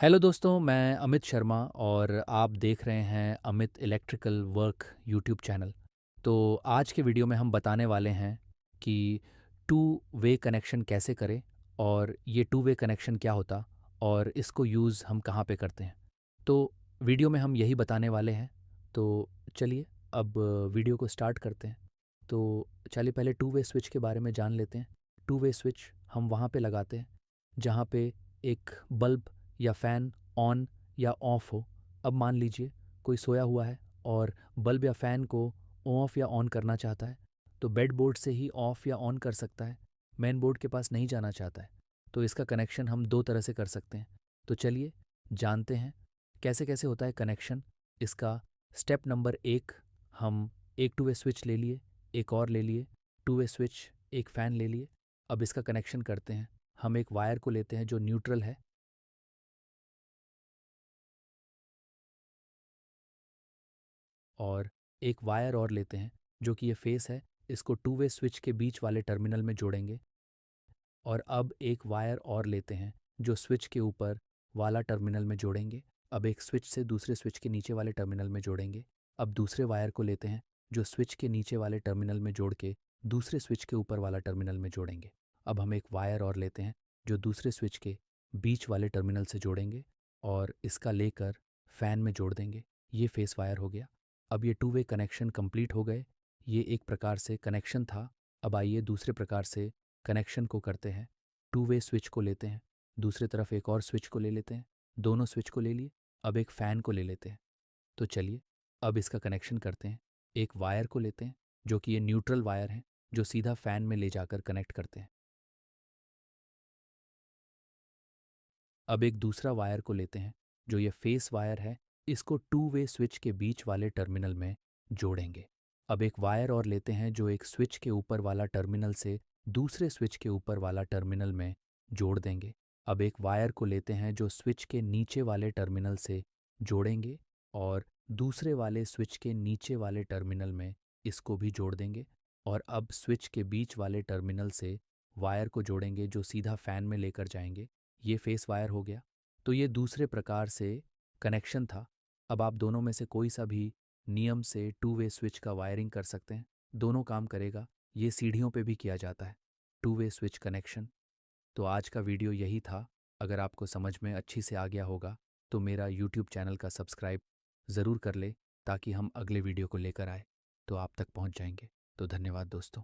Hello दोस्तों, मैं अमित शर्मा और आप देख रहे हैं Amit electrical work YouTube channel. तो आज के वीडियो में हम बताने वाले हैं कि टू वे कनेक्शन कैसे करें और ये टू वे कनेक्शन क्या होता और इसको यूज़ हम कहाँ पे करते हैं। तो वीडियो में हम यही बताने वाले हैं। तो चलिए अब वीडियो को स्टार्ट करते हैं। तो चलिए पहले टू वे स्विच के बारे में जान लेते हैं। टू वे स्विच हम वहाँ पे लगाते हैं जहाँ पे एक बल्ब या फ़ैन ऑन या ऑफ़ हो। अब मान लीजिए कोई सोया हुआ है और बल्ब या फ़ैन को ऑफ़ या ऑन करना चाहता है, तो बेड बोर्ड से ही ऑफ़ या ऑन कर सकता है, मेन बोर्ड के पास नहीं जाना चाहता है। तो इसका कनेक्शन हम 2 तरह से कर सकते हैं। तो चलिए जानते हैं कैसे-कैसे होता है कनेक्शन। इसका स्टेप नंबर 1, हम एक टू वे स्विच ले लिए, एक और ले लिए, टू वे स्विच, एक फ़ैन ले लिए। अब इसका कनेक्शन करते हैं। हम एक वायर को लेते हैं जो न्यूट्रल है और एक वायर और लेते हैं जो कि ये फेस है, इसको टू वे स्विच के बीच वाले टर्मिनल में जोड़ेंगे। और अब एक वायर और लेते हैं जो स्विच के ऊपर वाला टर्मिनल में जोड़ेंगे। अब एक स्विच से दूसरे स्विच के नीचे वाले टर्मिनल में जोड़ेंगे। अब दूसरे वायर को लेते हैं जो स्विच के नीचे वाले टर्मिनल में जोड़ के दूसरे स्विच के ऊपर वाला टर्मिनल में जोड़ेंगे। अब हम एक वायर और लेते हैं जो दूसरे स्विच के बीच वाले टर्मिनल से जोड़ेंगे और इसका लेकर फ़ैन में जोड़ देंगे। ये फेस वायर हो गया। अब ये टू वे कनेक्शन कंप्लीट हो गए। ये एक प्रकार से कनेक्शन था। अब आइए दूसरे प्रकार से कनेक्शन को करते हैं। टू वे स्विच को लेते हैं, दूसरी तरफ एक और स्विच को ले लेते हैं, दोनों स्विच को ले लिए। अब एक फ़ैन को ले लेते हैं। तो चलिए अब इसका कनेक्शन करते हैं। एक वायर को लेते हैं जो कि ये न्यूट्रल वायर है जो सीधा फ़ैन में ले जाकर कनेक्ट करते हैं। अब एक दूसरा वायर को लेते हैं जो ये फेस वायर है, इसको टू वे स्विच के बीच वाले टर्मिनल में जोड़ेंगे। अब एक वायर और लेते हैं जो एक स्विच के ऊपर वाला टर्मिनल से दूसरे स्विच के ऊपर वाला टर्मिनल में जोड़ देंगे। अब एक वायर को लेते हैं जो स्विच के नीचे वाले टर्मिनल से जोड़ेंगे और दूसरे वाले स्विच के नीचे वाले टर्मिनल में इसको भी जोड़ देंगे। और अब स्विच के बीच वाले टर्मिनल से वायर को जोड़ेंगे जो सीधा फ़ैन में लेकर जाएंगे। ये फेस वायर हो गया। तो ये दूसरे प्रकार से कनेक्शन था। अब आप दोनों में से कोई सा भी नियम से टू वे स्विच का वायरिंग कर सकते हैं, दोनों काम करेगा। ये सीढ़ियों पे भी किया जाता है, टू वे स्विच कनेक्शन। तो आज का वीडियो यही था। अगर आपको समझ में अच्छी से आ गया होगा तो मेरा यूट्यूब चैनल का सब्सक्राइब ज़रूर कर ले ताकि हम अगले वीडियो को लेकर आए तो आप तक पहुंच जाएंगे। तो धन्यवाद दोस्तों।